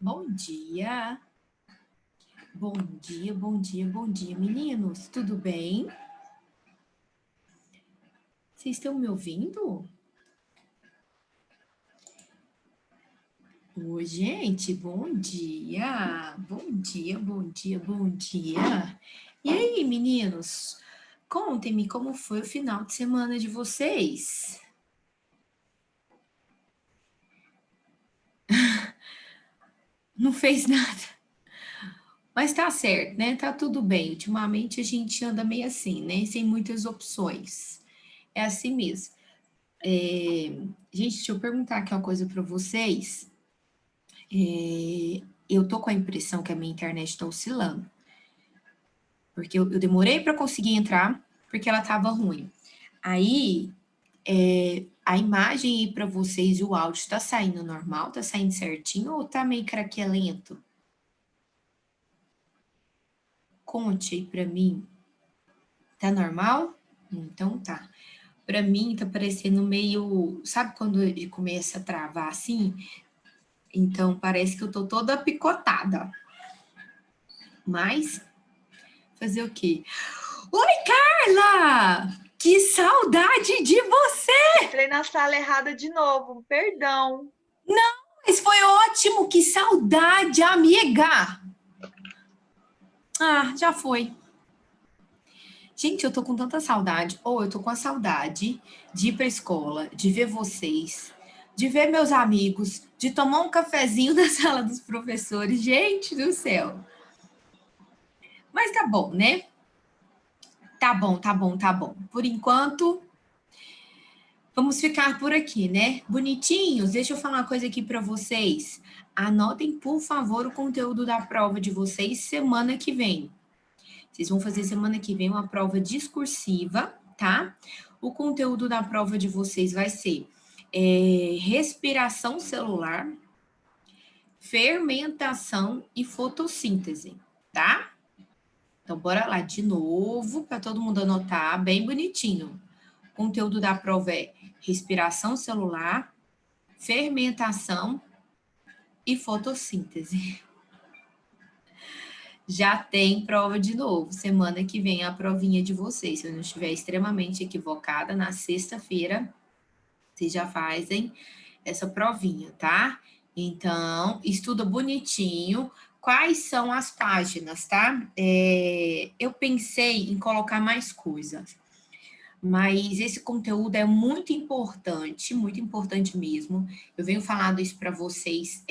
Bom dia. Bom dia, bom dia, bom dia, meninos. Tudo bem? Vocês estão me ouvindo? Oi, gente, bom dia. Bom dia, bom dia, bom dia. E aí, meninos? Contem-me como foi o final de semana de vocês. Não fez nada. Mas tá certo, né? Tá tudo bem. Ultimamente a gente anda meio assim, né? Sem muitas opções. É assim mesmo. Gente, deixa eu perguntar aqui uma coisa para vocês. Eu tô com a impressão que a minha internet está oscilando, porque eu demorei para conseguir entrar, porque ela estava ruim. Aí, a imagem aí para vocês e o áudio está saindo normal, tá saindo certinho ou tá meio craquelento? Conte aí para mim. Tá normal? Então tá. Para mim tá parecendo meio, sabe quando ele começa a travar assim? Então parece que eu tô toda picotada. Mas fazer o quê? Oi, Carla! Que saudade de você! Entrei na sala errada de novo, perdão. Mas foi ótimo, que saudade, amiga! Ah, já foi. Gente, eu tô com tanta saudade. Ou eu tô com a saudade de ir pra escola, de ver vocês, de ver meus amigos, de tomar um cafezinho na sala dos professores. Gente do céu. Mas tá bom, né? Tá bom, tá bom, tá bom. Por enquanto, vamos ficar por aqui, né? Bonitinhos, deixa eu falar uma coisa aqui para vocês. Anotem, por favor, o conteúdo da prova de vocês semana que vem. Vocês vão fazer semana que vem uma prova discursiva, tá? O conteúdo da prova de vocês vai ser respiração celular, fermentação e fotossíntese, tá? Então, bora lá de novo, para todo mundo anotar, bem bonitinho. O conteúdo da prova é respiração celular, fermentação e fotossíntese. Já tem prova de novo. Semana que vem a provinha de vocês. Se eu não estiver extremamente equivocada, na sexta-feira, vocês já fazem essa provinha, tá? Então, estuda bonitinho. Quais são as páginas, tá? Eu pensei em colocar mais coisas, mas esse conteúdo é muito importante mesmo. Eu venho falando isso para vocês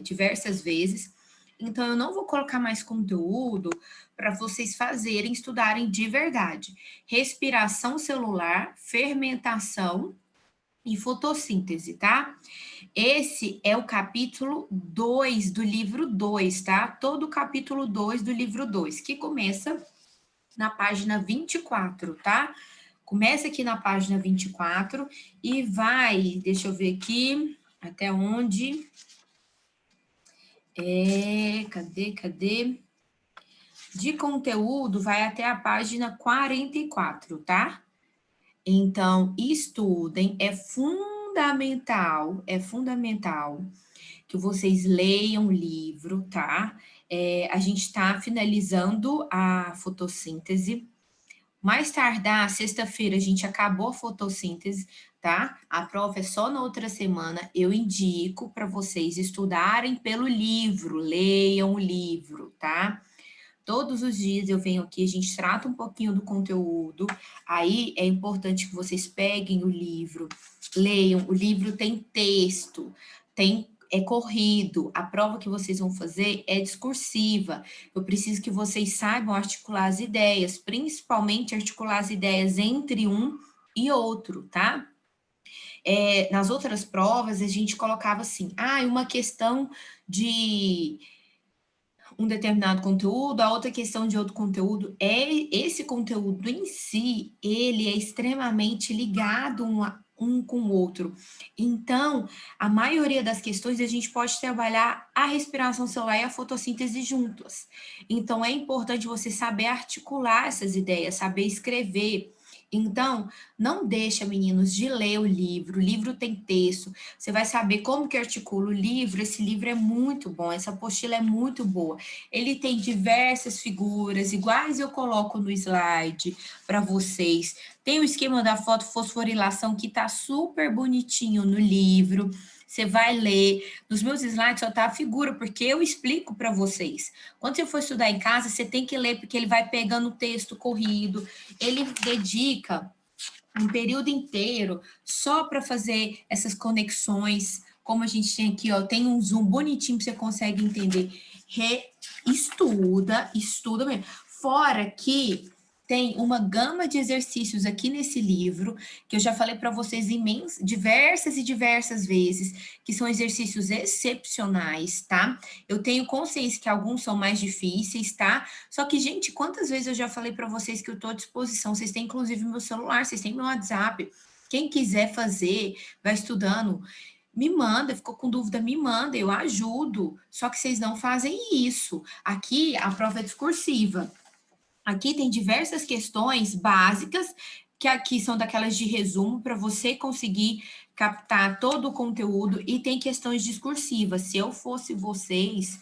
diversas vezes, então eu não vou colocar mais conteúdo para vocês fazerem, estudarem de verdade. Respiração celular, fermentação e fotossíntese, tá? Esse é o capítulo 2 do livro 2, tá? Todo o capítulo 2 do livro 2, que começa na página 24, tá? Começa aqui na página 24 e vai, deixa eu ver aqui, até onde? Cadê? De conteúdo vai até a página 44, tá? Então, estudem, é fundamental que vocês leiam o livro, tá? A gente está finalizando a fotossíntese. Mais tardar, sexta-feira, a gente acabou a fotossíntese, tá? A prova é só na outra semana. Eu indico para vocês estudarem pelo livro, leiam o livro, tá? Todos os dias eu venho aqui, a gente trata um pouquinho do conteúdo. Aí é importante que vocês peguem o livro, leiam. O livro tem texto, é corrido. A prova que vocês vão fazer é discursiva. Eu preciso que vocês saibam articular as ideias, principalmente articular as ideias entre um e outro, tá? Nas outras provas, a gente colocava assim, uma questão de um determinado conteúdo, a outra questão de outro conteúdo, esse conteúdo em si, ele é extremamente ligado um com o outro. Então, a maioria das questões a gente pode trabalhar a respiração celular e a fotossíntese juntas. Então, é importante você saber articular essas ideias, saber escrever. Então, não deixa, meninos, de ler o livro tem texto, você vai saber como que articula o livro, esse livro é muito bom, essa apostila é muito boa. Ele tem diversas figuras, iguais eu coloco no slide para vocês. Tem o esquema da fotofosforilação que tá super bonitinho no livro, você vai ler. Nos meus slides só tá a figura, porque eu explico para vocês. Quando você for estudar em casa, você tem que ler, porque ele vai pegando o texto corrido, ele dedica um período inteiro só para fazer essas conexões, como a gente tem aqui, ó, tem um zoom bonitinho que você consegue entender. Estuda mesmo. Fora que tem uma gama de exercícios aqui nesse livro, que eu já falei para vocês diversas e diversas vezes, que são exercícios excepcionais, tá? Eu tenho consciência que alguns são mais difíceis, tá? Só que, gente, quantas vezes eu já falei para vocês que eu estou à disposição? Vocês têm, inclusive, meu celular, vocês têm meu WhatsApp. Quem quiser fazer, vai estudando, me manda, ficou com dúvida, me manda, eu ajudo. Só que vocês não fazem isso. Aqui, a prova é discursiva. Aqui tem diversas questões básicas, que aqui são daquelas de resumo, para você conseguir captar todo o conteúdo, e tem questões discursivas. Se eu fosse vocês,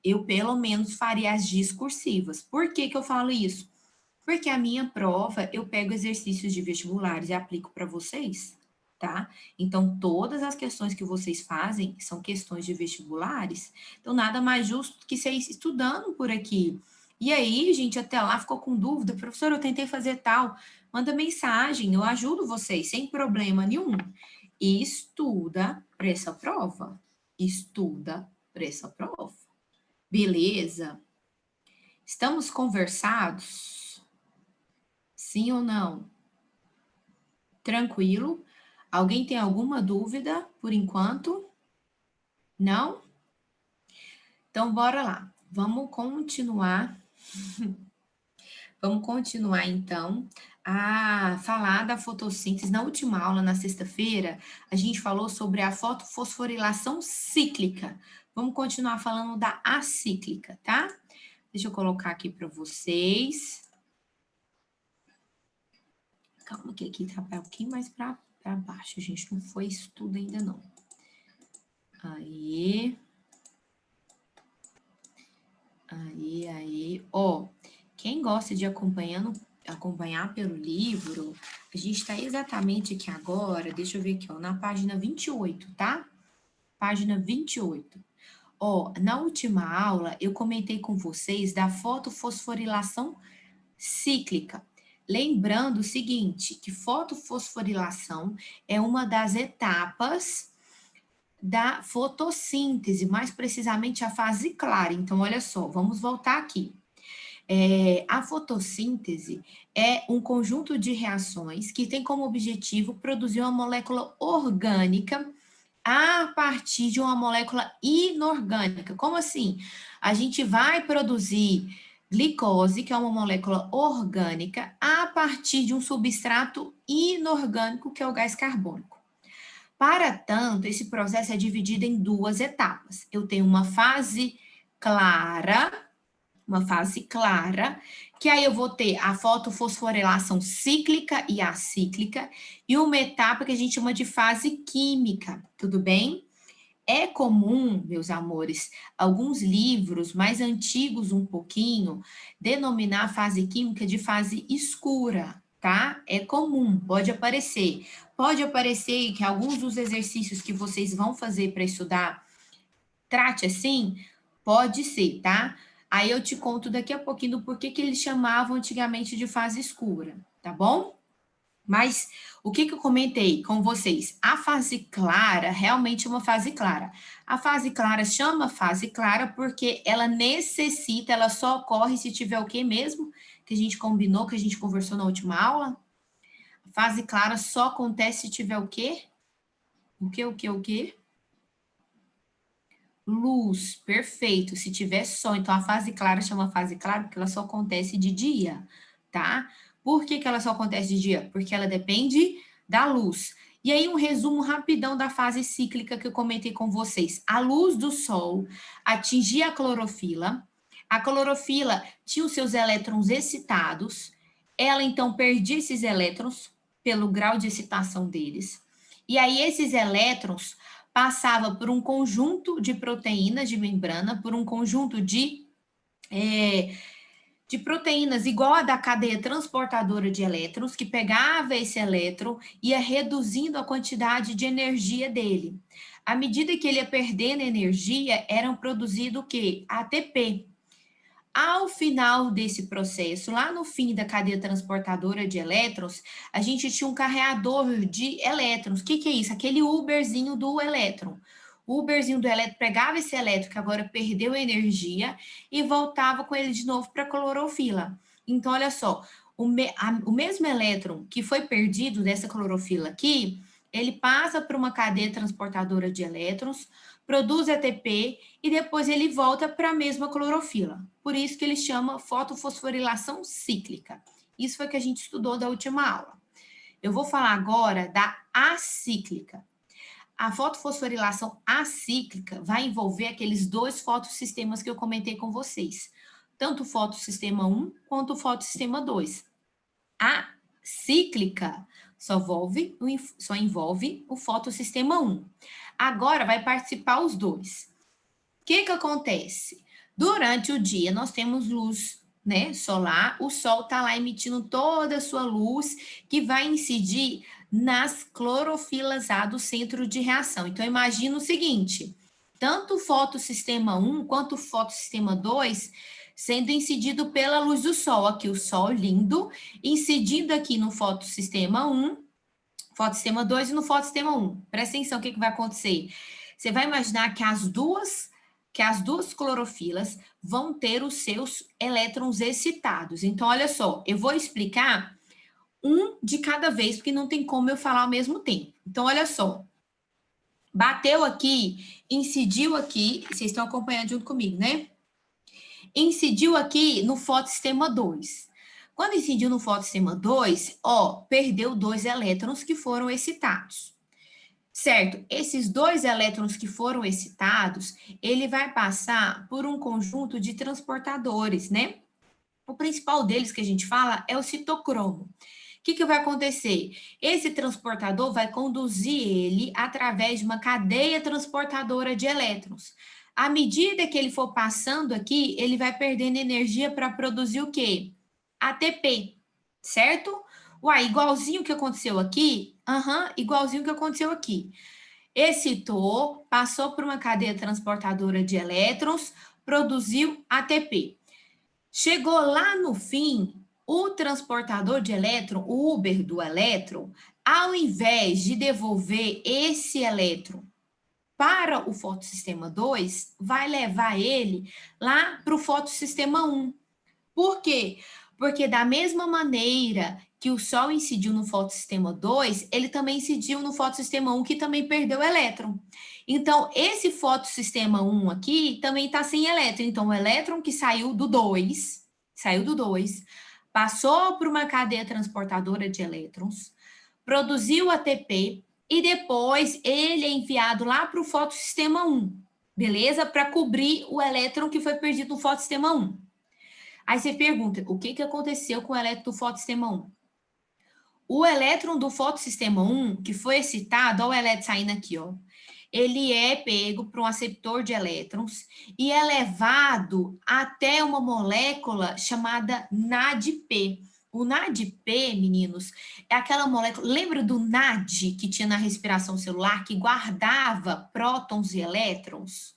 eu pelo menos faria as discursivas. Por que que eu falo isso? Porque a minha prova, eu pego exercícios de vestibulares e aplico para vocês, tá? Então, todas as questões que vocês fazem são questões de vestibulares. Então, nada mais justo que vocês estudando por aqui. E aí, gente, até lá ficou com dúvida, professor, eu tentei fazer tal. Manda mensagem, eu ajudo vocês, sem problema nenhum. E estuda para essa prova. Estuda para essa prova. Beleza? Estamos conversados? Sim ou não? Tranquilo? Alguém tem alguma dúvida por enquanto? Não? Então, bora lá. Vamos continuar. Vamos continuar, então, a falar da fotossíntese. Na última aula, na sexta-feira, a gente falou sobre a fotofosforilação cíclica. Vamos continuar falando da acíclica, tá? Deixa eu colocar aqui para vocês. Calma que aqui tá um pouquinho mais para baixo, gente. Não foi isso tudo ainda, não. Aí. Aí. Ó, quem gosta de acompanhar pelo livro, a gente está exatamente aqui agora, deixa eu ver aqui, ó, na página 28, tá? Página 28. Ó, na última aula, eu comentei com vocês da fotofosforilação cíclica. Lembrando o seguinte, que fotofosforilação é uma das etapas da fotossíntese, mais precisamente a fase clara. Então, olha só, vamos voltar aqui. A fotossíntese é um conjunto de reações que tem como objetivo produzir uma molécula orgânica a partir de uma molécula inorgânica. Como assim? A gente vai produzir glicose, que é uma molécula orgânica, a partir de um substrato inorgânico, que é o gás carbônico. Para tanto, esse processo é dividido em duas etapas. Eu tenho uma fase clara, que aí eu vou ter a fotofosforilação cíclica e acíclica, e uma etapa que a gente chama de fase química, tudo bem? É comum, meus amores, alguns livros mais antigos um pouquinho, denominar a fase química de fase escura, tá? É comum, pode aparecer. Pode aparecer que alguns dos exercícios que vocês vão fazer para estudar trate assim? Pode ser, tá? Aí eu te conto daqui a pouquinho do porquê que eles chamavam antigamente de fase escura, tá bom? Mas o que eu comentei com vocês? A fase clara realmente é uma fase clara. A fase clara chama fase clara porque ela necessita, ela só ocorre se tiver o quê mesmo? Que a gente combinou, que a gente conversou na última aula? A fase clara só acontece se tiver o quê? O quê? Luz, perfeito. Se tiver sol, então a fase clara chama fase clara porque ela só acontece de dia, tá? Por que que ela só acontece de dia? Porque ela depende da luz. E aí, um resumo rapidão da fase cíclica que eu comentei com vocês. A luz do sol atingia a clorofila tinha os seus elétrons excitados, ela então perdia esses elétrons pelo grau de excitação deles. E aí esses elétrons passavam por um conjunto de proteínas de membrana, por um conjunto de proteínas igual a da cadeia transportadora de elétrons, que pegava esse elétron e ia reduzindo a quantidade de energia dele. À medida que ele ia perdendo energia, eram produzido o quê? ATP. Ao final desse processo, lá no fim da cadeia transportadora de elétrons, a gente tinha um carreador de elétrons. O que é isso? Aquele Uberzinho do elétron. O Uberzinho do elétron pegava esse elétron que agora perdeu energia e voltava com ele de novo para a clorofila. Então, olha só, o mesmo elétron que foi perdido dessa clorofila aqui, ele passa por uma cadeia transportadora de elétrons, produz ATP e depois ele volta para a mesma clorofila. Por isso que ele chama fotofosforilação cíclica. Isso foi o que a gente estudou da última aula. Eu vou falar agora da acíclica. A fotofosforilação acíclica vai envolver aqueles dois fotossistemas que eu comentei com vocês. Tanto o fotossistema 1 quanto o fotossistema 2. A cíclica só envolve o fotossistema 1. Agora vai participar os dois. O que acontece? Durante o dia nós temos luz, né, solar, o sol está lá emitindo toda a sua luz que vai incidir nas clorofilas A do centro de reação. Então imagina o seguinte, tanto o fotossistema 1 quanto o fotossistema 2 sendo incidido pela luz do sol, aqui o sol lindo, incidindo aqui no fotossistema 1, fotossistema 2 e no fotossistema 1. Presta atenção o que vai acontecer. Você vai imaginar que as duas clorofilas vão ter os seus elétrons excitados. Então, olha só, eu vou explicar um de cada vez, porque não tem como eu falar ao mesmo tempo. Então, olha só. Bateu aqui, incidiu aqui, vocês estão acompanhando junto comigo, né? Incidiu aqui no fotossistema 2. Quando incidiu no fotossistema 2, ó, perdeu 2 elétrons que foram excitados. Certo? Esses 2 elétrons que foram excitados, ele vai passar por um conjunto de transportadores, né? O principal deles que a gente fala é o citocromo. O que vai acontecer? Esse transportador vai conduzir ele através de uma cadeia transportadora de elétrons. À medida que ele for passando aqui, ele vai perdendo energia para produzir o quê? ATP, certo? Uai, igualzinho que aconteceu aqui? Igualzinho que aconteceu aqui. Excitou, passou por uma cadeia transportadora de elétrons, produziu ATP. Chegou lá no fim, o transportador de elétron, o Uber do elétron, ao invés de devolver esse elétron para o fotossistema 2, vai levar ele lá para o fotossistema 1. Por quê? Porque da mesma maneira que o Sol incidiu no fotossistema 2, ele também incidiu no fotossistema 1, que também perdeu elétron. Então, esse fotossistema 1 aqui também está sem elétron. Então, o elétron que saiu do 2, passou por uma cadeia transportadora de elétrons, produziu ATP, e depois ele é enviado lá para o fotossistema 1, beleza? Para cobrir o elétron que foi perdido no fotossistema 1. Aí você pergunta, o que aconteceu com o elétron do fotossistema 1? O elétron do fotossistema 1, que foi excitado, olha o elétron saindo aqui, ó. Ele é pego para um aceptor de elétrons e é levado até uma molécula chamada NADP. O NADP, meninos, é aquela molécula, lembra do NAD que tinha na respiração celular, que guardava prótons e elétrons,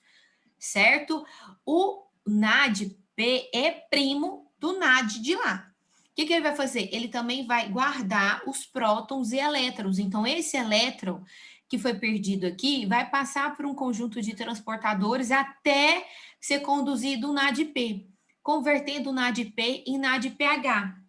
certo? O NADP é primo do NAD de lá. O que ele vai fazer? Ele também vai guardar os prótons e elétrons. Então, esse elétron que foi perdido aqui vai passar por um conjunto de transportadores até ser conduzido no NADP, convertendo o NADP em NADPH.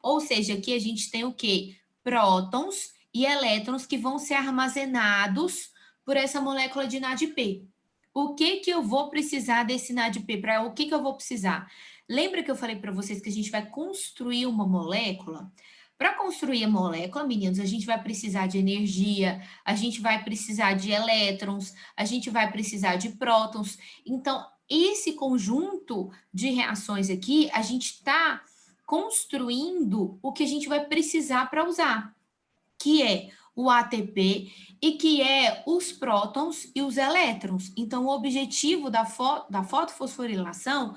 Ou seja, aqui a gente tem o quê? Prótons e elétrons que vão ser armazenados por essa molécula de NADP. O que eu vou precisar desse NADP? Para o que eu vou precisar? Lembra que eu falei para vocês que a gente vai construir uma molécula? Para construir a molécula, meninos, a gente vai precisar de energia, a gente vai precisar de elétrons, a gente vai precisar de prótons. Então, esse conjunto de reações aqui, a gente está construindo o que a gente vai precisar para usar, que é o ATP e que é os prótons e os elétrons. Então, o objetivo da fotofosforilação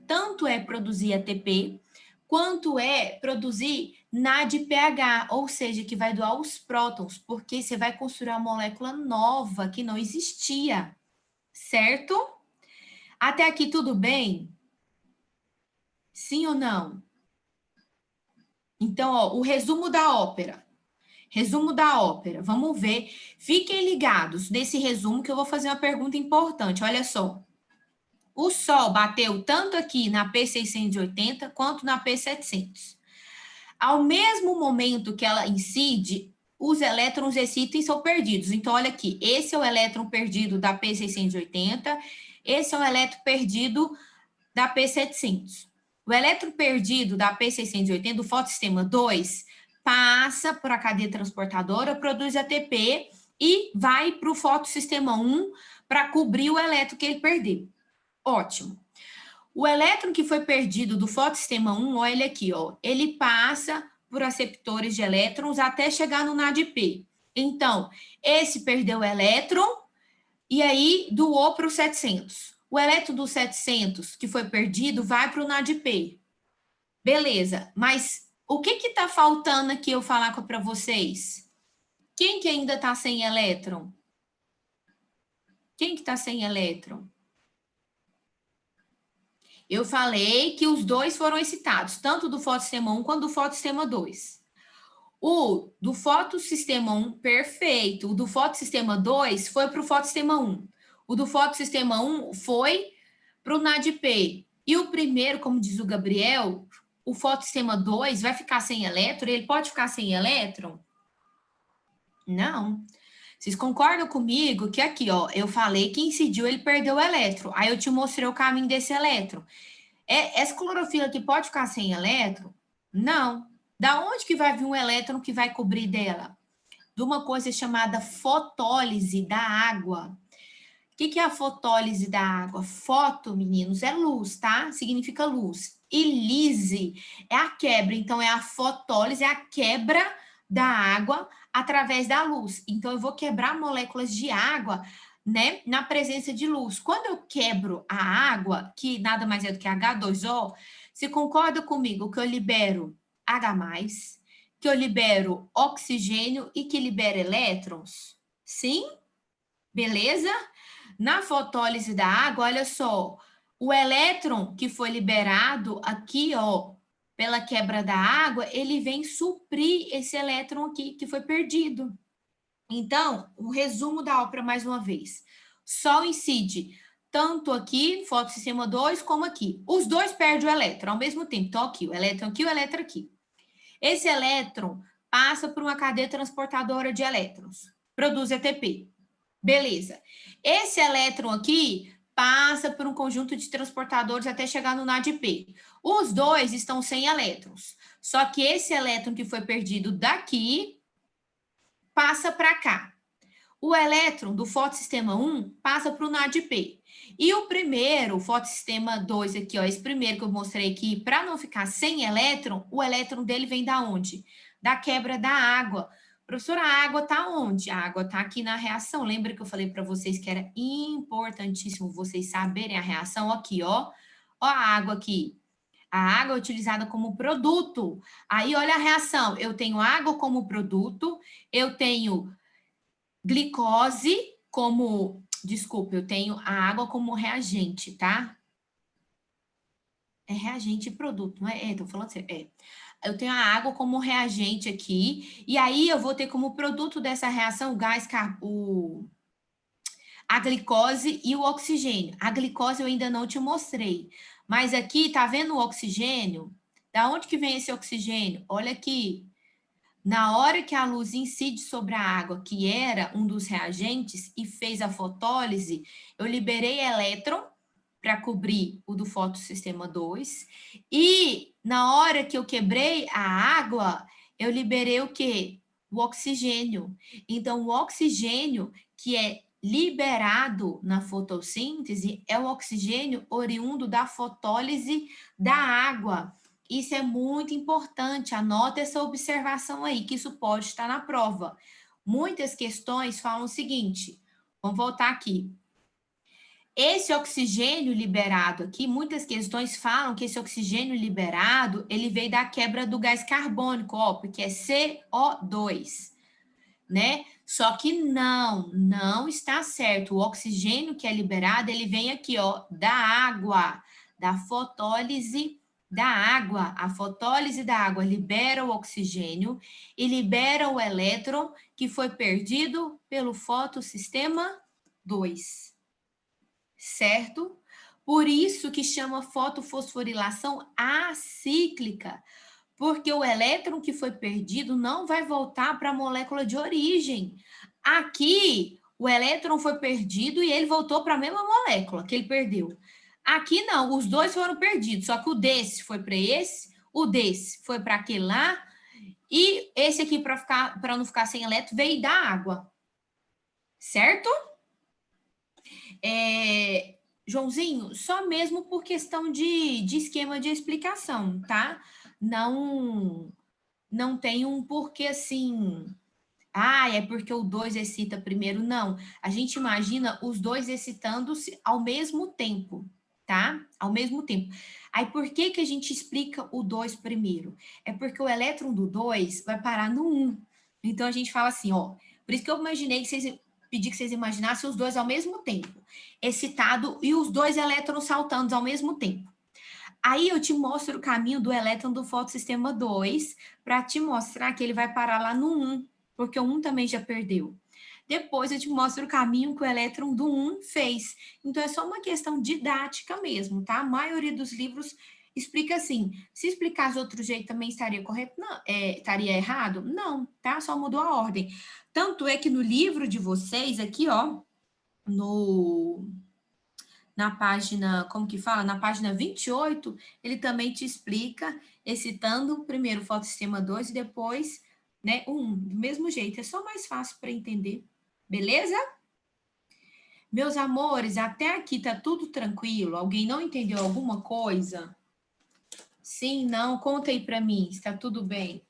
tanto é produzir ATP, quanto é produzir NADPH, ou seja, que vai doar os prótons, porque você vai construir uma molécula nova que não existia, certo? Até aqui tudo bem? Sim ou não? Então, ó, o resumo da ópera. Resumo da ópera. Vamos ver. Fiquem ligados nesse resumo que eu vou fazer uma pergunta importante. Olha só. O Sol bateu tanto aqui na P680 quanto na P700. Ao mesmo momento que ela incide, os elétrons excitam e são perdidos. Então, olha aqui. Esse é o elétron perdido da P680. Esse é o elétron perdido da P700. O elétron perdido da P680, do fotossistema 2, passa por a cadeia transportadora, produz ATP e vai para o fotossistema 1 para cobrir o elétron que ele perdeu. Ótimo. O elétron que foi perdido do fotossistema 1, olha ele aqui, ó, ele passa por aceptores de elétrons até chegar no NADP. Então, esse perdeu o elétron e aí doou para o 700. O elétron do 700 que foi perdido vai para o NADP. Beleza, mas o que está faltando aqui eu falar para vocês? Quem que ainda está sem elétron? Quem que está sem elétron? Eu falei que os dois foram excitados, tanto do fotossistema 1 quanto do fotossistema 2. O do fotossistema 1, perfeito. O do fotossistema 2 foi para o fotossistema 1. O do fotossistema 1 foi para o NADP. E o primeiro, como diz o Gabriel, o fotossistema 2 vai ficar sem elétron? Ele pode ficar sem elétron? Não. Vocês concordam comigo que aqui, ó, eu falei que incidiu, ele perdeu o elétron. Aí eu te mostrei o caminho desse elétron. Essa clorofila aqui pode ficar sem elétron? Não. Da onde que vai vir um elétron que vai cobrir dela? De uma coisa chamada fotólise da água. O que é a fotólise da água? Foto, meninos, é luz, tá? Significa luz. E lise é a quebra. Então, é a fotólise, é a quebra da água através da luz. Então, eu vou quebrar moléculas de água, né, na presença de luz. Quando eu quebro a água, que nada mais é do que H2O, você concorda comigo que eu libero H+, que eu libero oxigênio e que libero elétrons? Sim? Beleza? Na fotólise da água, olha só, o elétron que foi liberado aqui, ó, pela quebra da água, ele vem suprir esse elétron aqui que foi perdido. Então, o resumo da ópera mais uma vez. Sol incide tanto aqui, fotossistema 2, como aqui. Os dois perdem o elétron ao mesmo tempo. Então, aqui, o elétron aqui, o elétron aqui. Esse elétron passa por uma cadeia transportadora de elétrons, produz ATP. Beleza. Esse elétron aqui passa por um conjunto de transportadores até chegar no NADP. Os dois estão sem elétrons. Só que esse elétron que foi perdido daqui passa para cá. O elétron do fotossistema 1 passa para o NADP. E o primeiro, o fotossistema 2 aqui, ó, esse primeiro que eu mostrei aqui, para não ficar sem elétron, o elétron dele vem da onde? Da quebra da água. Professora, a água está onde? A água está aqui na reação. Lembra que eu falei para vocês que era importantíssimo vocês saberem a reação? Aqui, ó. Ó a água aqui. A água é utilizada como produto. Aí, olha a reação. Eu tenho água como produto, eu tenho glicose como... Desculpa, eu tenho a água como reagente, tá? É reagente e produto, não é? Tô falando sério. Eu tenho a água como reagente aqui, e aí eu vou ter como produto dessa reação o gás, a glicose e o oxigênio. A glicose eu ainda não te mostrei, mas aqui, tá vendo o oxigênio? Da onde que vem esse oxigênio? Olha aqui. Na hora que a luz incide sobre a água, que era um dos reagentes, e fez a fotólise, eu liberei elétron para cobrir o do fotossistema 2. E na hora que eu quebrei a água, eu liberei o quê? O oxigênio. Então, o oxigênio que é liberado na fotossíntese é o oxigênio oriundo da fotólise da água. Isso é muito importante, anota essa observação aí, que isso pode estar na prova. Muitas questões falam o seguinte, vamos voltar aqui. Esse oxigênio liberado aqui, muitas questões falam que esse oxigênio liberado, ele veio da quebra do gás carbônico, ó, porque é CO2, né? Só que não está certo. O oxigênio que é liberado, ele vem aqui, ó, da água, da fotólise da água. A fotólise da água libera o oxigênio e libera o elétron que foi perdido pelo fotossistema 2, certo? Por isso que chama fotofosforilação acíclica, porque o elétron que foi perdido não vai voltar para a molécula de origem. Aqui, o elétron foi perdido e ele voltou para a mesma molécula que ele perdeu. Aqui não, os dois foram perdidos, só que o desse foi para esse, o desse foi para aquele lá, e esse aqui, para não ficar sem elétron, veio da água. Certo? Joãozinho, só mesmo por questão de esquema de explicação, tá? Não tem um porquê assim. Ah, é porque o 2 excita primeiro. Não. A gente imagina os dois excitando-se ao mesmo tempo, tá? Ao mesmo tempo. Aí, por que que a gente explica o 2 primeiro? É porque o elétron do 2 vai parar no 1. Então, a gente fala assim, ó. Por isso que eu imaginei que vocês pedi que vocês imaginassem os dois ao mesmo tempo, excitado e os dois elétrons saltando ao mesmo tempo. Aí eu te mostro o caminho do elétron do fotossistema 2 para te mostrar que ele vai parar lá no 1, porque o 1 também já perdeu. Depois eu te mostro o caminho que o elétron do 1 fez. Então é só uma questão didática mesmo, tá? A maioria dos livros explica assim. Se explicasse de outro jeito também estaria correto? Não, estaria errado? Não, tá? Só mudou a ordem. Tanto é que no livro de vocês aqui, ó, na página, como que fala? Na página 28, ele também te explica, excitando primeiro o fotossistema 2 e depois, né, o 1. Do mesmo jeito, é só mais fácil para entender. Beleza? Meus amores, até aqui tá tudo tranquilo? Alguém não entendeu alguma coisa? Sim, não? Conta aí para mim, está tudo bem?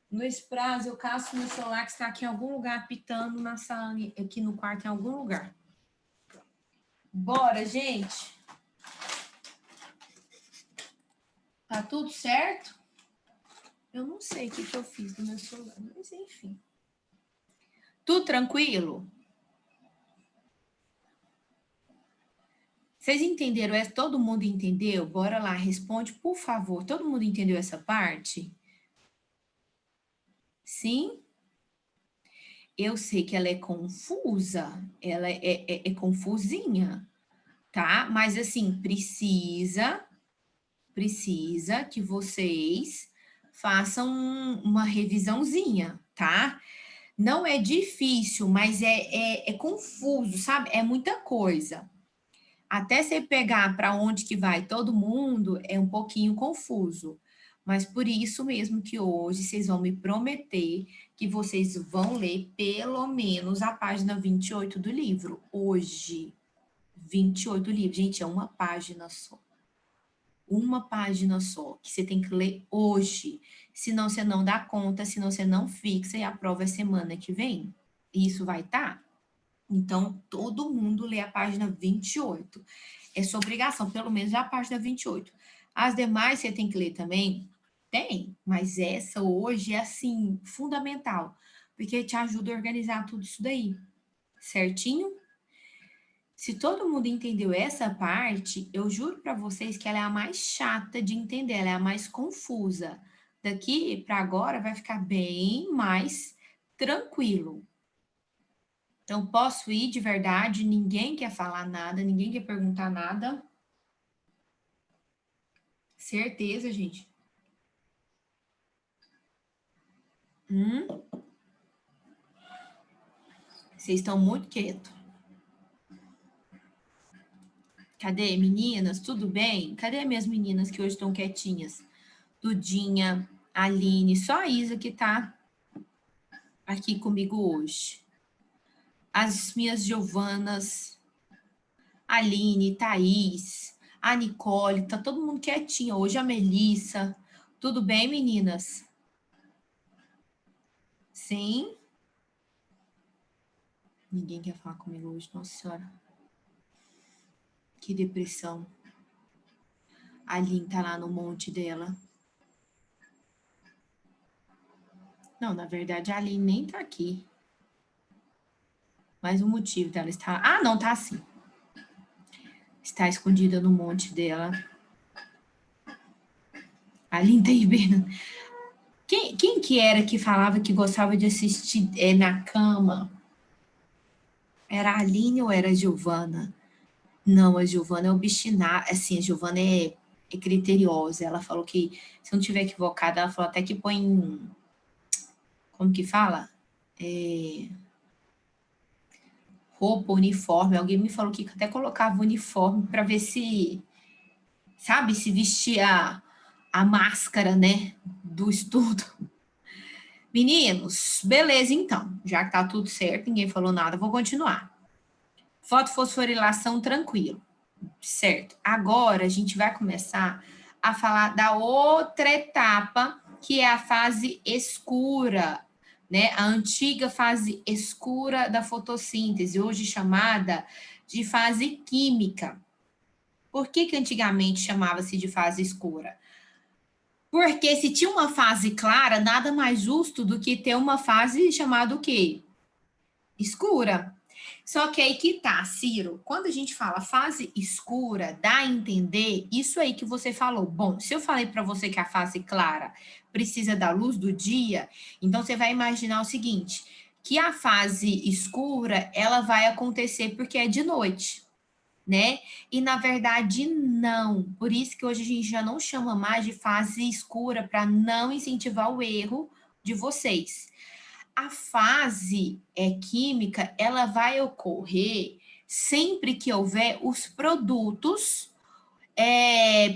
Nesse prazo, eu caço meu celular que está aqui em algum lugar apitando na sala, aqui no quarto, em algum lugar. Bora, gente! Tá tudo certo? Eu não sei o que eu fiz no meu celular, mas enfim. Tudo tranquilo? Vocês entenderam essa? Todo mundo entendeu? Bora lá, responde, por favor. Todo mundo entendeu essa parte? Sim? Eu sei que ela é confusa, ela é confusinha, tá? Mas assim, precisa que vocês façam uma revisãozinha, tá? Não é difícil, mas é confuso, sabe? É muita coisa. Até você pegar para onde que vai todo mundo é um pouquinho confuso. Mas por isso mesmo que hoje vocês vão me prometer que vocês vão ler pelo menos a página 28 do livro. Hoje, 28 livros. Gente, é uma página só. Uma página só, que você tem que ler hoje. Senão você não dá conta, senão você não fixa e a prova é semana que vem. E isso vai estar? Então, todo mundo lê a página 28. É sua obrigação, pelo menos a página 28. As demais você tem que ler também? Tem, mas essa hoje é, assim, fundamental, porque te ajuda a organizar tudo isso daí, certinho? Se todo mundo entendeu essa parte, eu juro para vocês que ela é a mais chata de entender, ela é a mais confusa. Daqui para agora vai ficar bem mais tranquilo. Então, posso ir de verdade, ninguém quer falar nada, ninguém quer perguntar nada. Certeza, gente. Vocês estão muito quietos. Cadê, meninas? Tudo bem? Cadê minhas meninas que hoje estão quietinhas? Dudinha, Aline, só a Isa que tá aqui comigo hoje. As minhas Giovanas, Aline, Thaís, A Nicole, tá todo mundo quietinho. Hoje a Melissa. Tudo bem, meninas? Sim? Ninguém quer falar comigo hoje, nossa senhora. Que depressão. A Aline tá lá no monte dela. Não, na verdade, a Aline nem tá aqui. Mas o motivo dela estar... Ah, não, tá assim. Está escondida no monte dela. A Aline tá hibernando. Quem que era que falava que gostava de assistir na cama? Era a Aline ou era a Giovana? Não, a Giovana é obstinada. Assim, a Giovana é criteriosa. Ela falou que, se eu não estiver equivocada, ela falou até que põe... Como que fala? Roupa, uniforme. Alguém me falou que até colocava uniforme para ver se, sabe, se vestia a máscara, né, do estudo. Meninos, beleza então. Já que tá tudo certo, ninguém falou nada, vou continuar. Fotofosforilação tranquilo. Certo. Agora a gente vai começar a falar da outra etapa, que é a fase escura, né? A antiga fase escura da fotossíntese, hoje chamada de fase química. Por que antigamente chamava-se de fase escura? Porque se tinha uma fase clara, nada mais justo do que ter uma fase chamada o quê? Escura. Só que aí que tá, Ciro, quando a gente fala fase escura, dá a entender isso aí que você falou. Bom, se eu falei para você que a fase clara precisa da luz do dia, então você vai imaginar o seguinte, que a fase escura, ela vai acontecer porque é de noite, né? E na verdade não. Por isso que hoje a gente já não chama mais de fase escura para não incentivar o erro de vocês. A fase química, ela vai ocorrer sempre que houver os produtos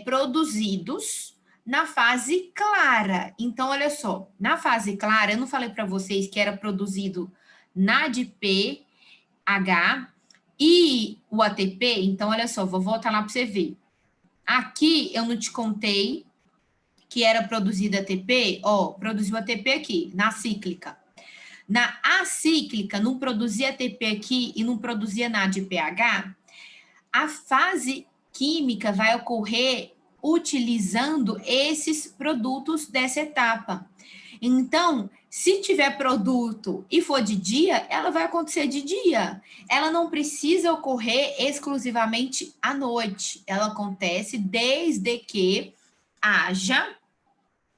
produzidos na fase clara. Então, olha só, na fase clara, eu não falei para vocês que era produzido NADPH e o ATP? Então, olha só, vou voltar lá para você ver. Aqui, eu não te contei que era produzido ATP, ó, produziu ATP aqui, na cíclica. Na acíclica, não produzia ATP aqui e não produzia NADPH, a fase química vai ocorrer utilizando esses produtos dessa etapa. Então, se tiver produto e for de dia, ela vai acontecer de dia. Ela não precisa ocorrer exclusivamente à noite. Ela acontece desde que haja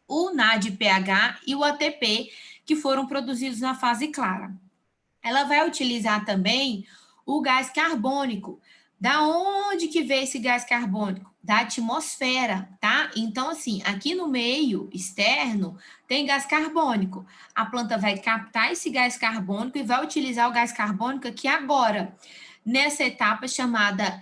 o NADPH e o ATP que foram produzidos na fase clara. Ela vai utilizar também o gás carbônico. Da onde que veio esse gás carbônico? Da atmosfera, tá? Então, assim, aqui no meio externo tem gás carbônico. A planta vai captar esse gás carbônico e vai utilizar o gás carbônico aqui agora, nessa etapa chamada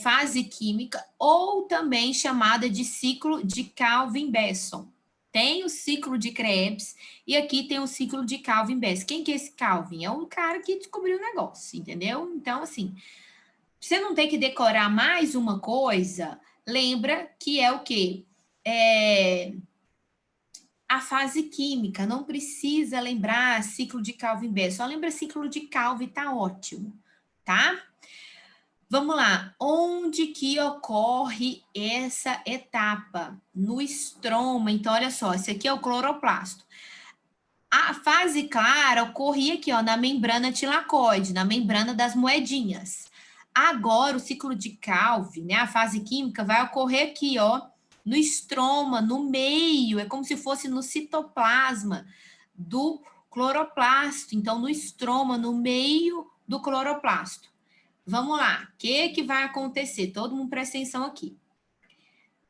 fase química, ou também chamada de ciclo de Calvin-Besson. Tem o ciclo de Krebs e aqui tem o ciclo de Calvin-Bess. Quem que é esse Calvin? É o cara que descobriu o negócio, entendeu? Então, assim, você não tem que decorar mais uma coisa, lembra que é o quê? A fase química, não precisa lembrar ciclo de Calvin-Bess, só lembra ciclo de Calvin, tá ótimo, tá? Vamos lá, onde que ocorre essa etapa? No estroma. Então, olha só, esse aqui é o cloroplasto. A fase clara ocorria aqui, ó, na membrana tilacoide, na membrana das moedinhas. Agora, o ciclo de Calvin, né, a fase química, vai ocorrer aqui, ó, no estroma, no meio, é como se fosse no citoplasma do cloroplasto. Então, no estroma, no meio do cloroplasto. Vamos lá, o que vai acontecer? Todo mundo presta atenção aqui.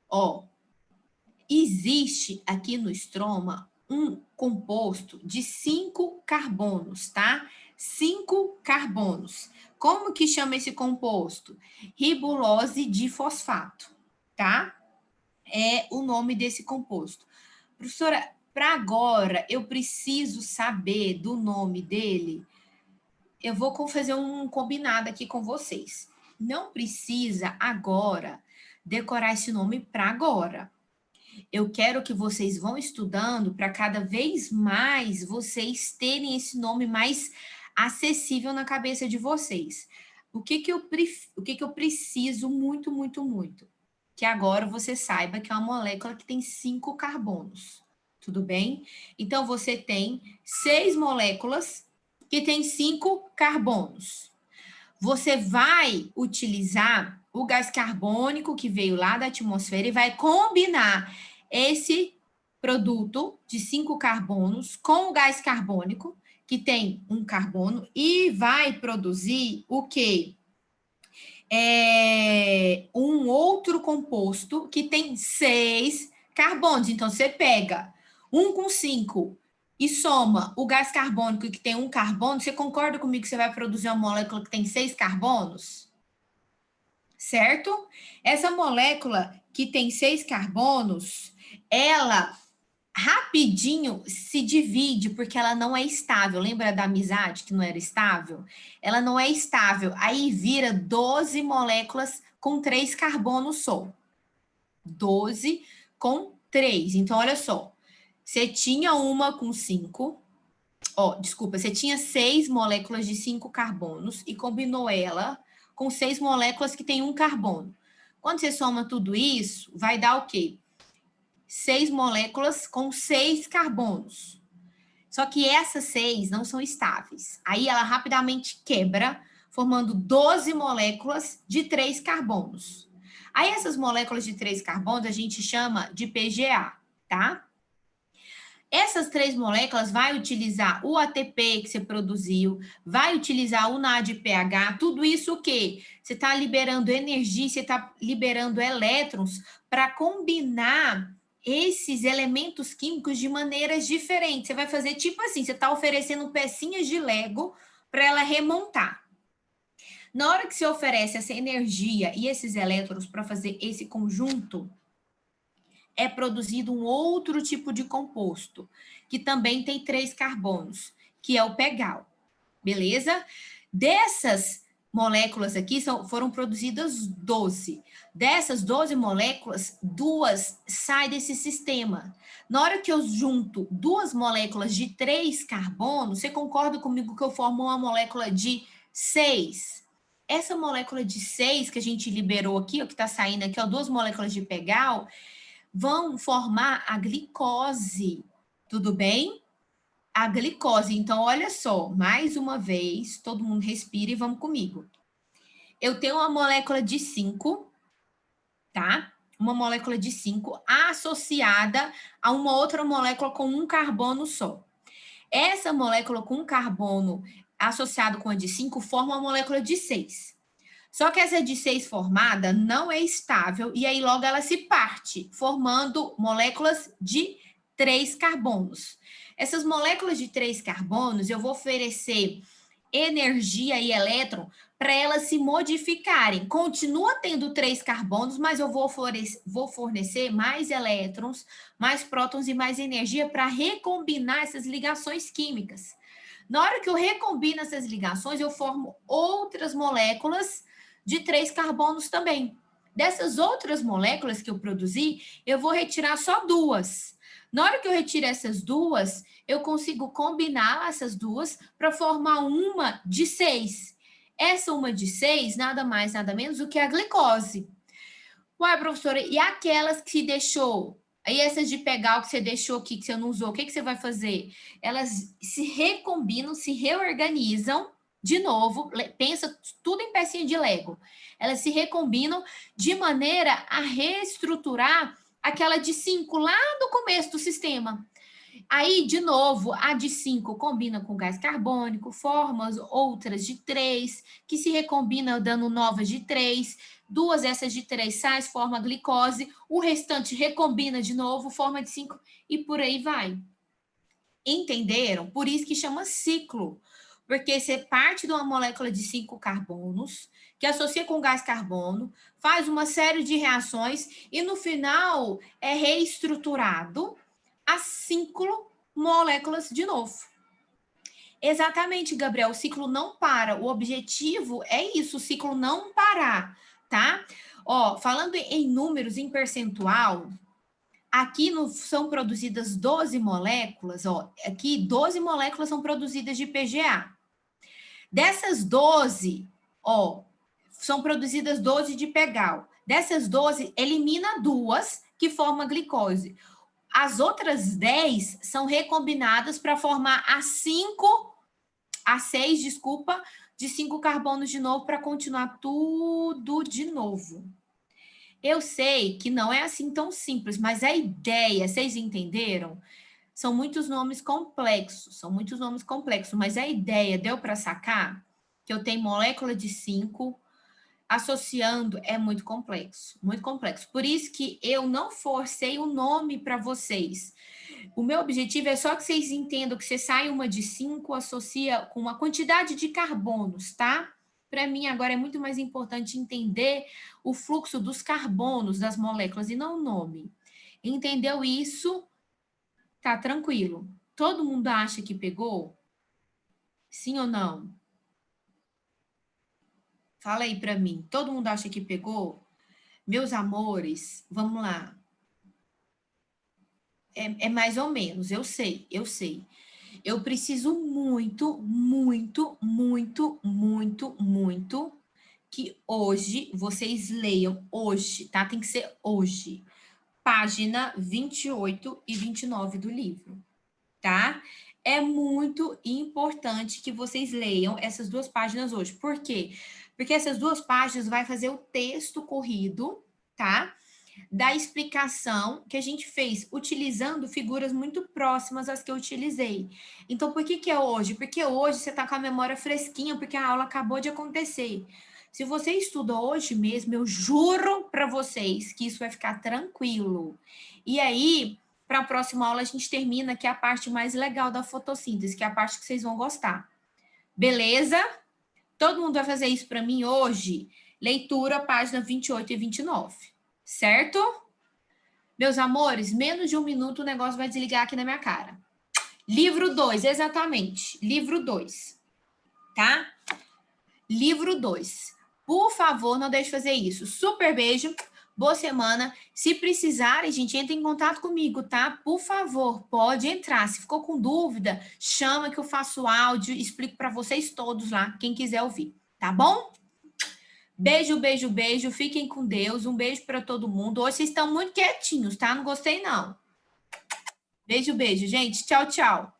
Ó, existe aqui no estroma um composto de 5 carbonos, tá? 5 carbonos. Como que chama esse composto? Ribulose de fosfato, tá? É o nome desse composto. Professora, para agora eu preciso saber do nome dele. Eu vou fazer um combinado aqui com vocês. Não precisa agora decorar esse nome para agora. Eu quero que vocês vão estudando para cada vez mais vocês terem esse nome mais acessível na cabeça de vocês. O que eu preciso muito, muito, muito? Que agora você saiba que é uma molécula que tem 5 carbonos. Tudo bem? Então, você tem 6 moléculas que têm 5 carbonos. Você vai utilizar o gás carbônico que veio lá da atmosfera e vai combinar esse produto de 5 carbonos com o gás carbônico, que tem um carbono, e vai produzir o quê? Um outro composto que tem 6 carbonos. Então, você pega um com 5 e soma o gás carbônico que tem um carbono, você concorda comigo que você vai produzir uma molécula que tem 6 carbonos? Certo? Essa molécula que tem 6 carbonos, ela rapidinho se divide, porque ela não é estável. Lembra da amizade que não era estável? Ela não é estável. Aí vira 12 moléculas com 3 carbonos só. 12 com 3. Então, olha só. Você tinha uma com 5. Desculpa, você tinha 6 moléculas de 5 carbonos e combinou ela com 6 moléculas que tem um carbono. Quando você soma tudo isso, vai dar o quê? 6 moléculas com 6 carbonos. Só que essas 6 não são estáveis. Aí ela rapidamente quebra, formando 12 moléculas de 3 carbonos. Aí essas moléculas de 3 carbonos a gente chama de PGA, tá? Essas 3 moléculas vai utilizar o ATP que você produziu, vai utilizar o NADPH, tudo isso o quê? Você está liberando energia, você está liberando elétrons para combinar esses elementos químicos de maneiras diferentes. Você vai fazer tipo assim, você está oferecendo pecinhas de Lego para ela remontar. Na hora que você oferece essa energia e esses elétrons para fazer esse conjunto, é produzido um outro tipo de composto, que também tem 3 carbonos, que é o pegal. Beleza? Dessas moléculas aqui foram produzidas 12. Dessas 12 moléculas, 2 saem desse sistema. Na hora que eu junto 2 moléculas de 3 carbonos, você concorda comigo que eu formo uma molécula de 6? Essa molécula de 6 que a gente liberou aqui, que está saindo aqui, 2 moléculas de pegal, vão formar a glicose, tudo bem? A glicose. Então, olha só, mais uma vez, todo mundo respira e vamos comigo. Eu tenho uma molécula de 5, tá? Uma molécula de 5 associada a uma outra molécula com um carbono só. Essa molécula com um carbono associado com a de 5 forma uma molécula de 6. Só que essa de 6 formada não é estável e aí logo ela se parte, formando moléculas de 3 carbonos. Essas moléculas de 3 carbonos, eu vou oferecer energia e elétron para elas se modificarem. Continua tendo 3 carbonos, mas eu vou fornecer mais elétrons, mais prótons e mais energia para recombinar essas ligações químicas. Na hora que eu recombino essas ligações, eu formo outras moléculas de 3 carbonos também. Dessas outras moléculas que eu produzi, eu vou retirar só 2. Na hora que eu retiro essas 2, eu consigo combinar essas 2 para formar uma de 6. Essa uma de 6, nada mais, nada menos do que a glicose. Uai, professora, e aquelas que deixou? Aí essas de pegar o que você deixou aqui, que você não usou, o que você vai fazer? Elas se recombinam, se reorganizam de novo, pensa tudo em pecinha de Lego. Elas se recombinam de maneira a reestruturar aquela de 5 lá do começo do sistema. Aí, de novo, a de 5 combina com gás carbônico, forma outras de 3, que se recombinam dando novas de 3. 2 essas de 3 sais, forma glicose. O restante recombina de novo, forma de 5 e por aí vai. Entenderam? Por isso que chama ciclo. Porque você parte de uma molécula de 5 carbonos, que associa com gás carbono, faz uma série de reações e no final é reestruturado a 5 moléculas de novo. Exatamente, Gabriel, o ciclo não para. O objetivo é isso, o ciclo não parar, tá? Ó, falando em números, em percentual, aqui são produzidas 12 moléculas, ó, aqui 12 moléculas são produzidas de PGA. Dessas 12, ó, são produzidas 12 de pegal. Dessas 12, elimina duas que formam a glicose. As outras 10 são recombinadas para formar as 6, desculpa, de 5 carbonos de novo para continuar tudo de novo. Eu sei que não é assim tão simples, mas a ideia, vocês entenderam? São muitos nomes complexos, mas a ideia deu para sacar que eu tenho molécula de 5, associando é muito complexo, muito complexo. Por isso que eu não forcei o nome para vocês. O meu objetivo é só que vocês entendam que você sai uma de 5, associa com uma quantidade de carbonos, tá? Para mim, agora é muito mais importante entender o fluxo dos carbonos das moléculas e não o nome. Entendeu isso? Tá tranquilo. Todo mundo acha que pegou? Sim ou não? Fala aí para mim. Todo mundo acha que pegou? Meus amores, vamos lá. É mais ou menos, eu sei, eu sei. Eu preciso muito, muito, muito, muito, muito que hoje vocês leiam hoje, tá? Tem que ser hoje. Página 28 e 29 do livro, tá? É muito importante que vocês leiam essas duas páginas hoje. Por quê? Porque essas duas páginas vai fazer o texto corrido, tá? Da explicação que a gente fez, utilizando figuras muito próximas às que eu utilizei. Então, por que é hoje? Porque hoje você está com a memória fresquinha, porque a aula acabou de acontecer. Se você estuda hoje mesmo, eu juro para vocês que isso vai ficar tranquilo. E aí, para a próxima aula, a gente termina, que é a parte mais legal da fotossíntese, que é a parte que vocês vão gostar. Beleza? Todo mundo vai fazer isso para mim hoje? Leitura, página 28 e 29. Certo? Meus amores, menos de um minuto o negócio vai desligar aqui na minha cara. Livro 2, exatamente. Livro 2, tá? Livro 2. Por favor, não deixe de fazer isso. Super beijo, boa semana. Se precisarem, gente, entre em contato comigo, tá? Por favor, pode entrar. Se ficou com dúvida, chama que eu faço áudio, explico para vocês todos lá, quem quiser ouvir, tá bom? Beijo, beijo, beijo. Fiquem com Deus. Um beijo para todo mundo. Hoje vocês estão muito quietinhos, tá? Não gostei, não. Beijo, beijo, gente. Tchau, tchau.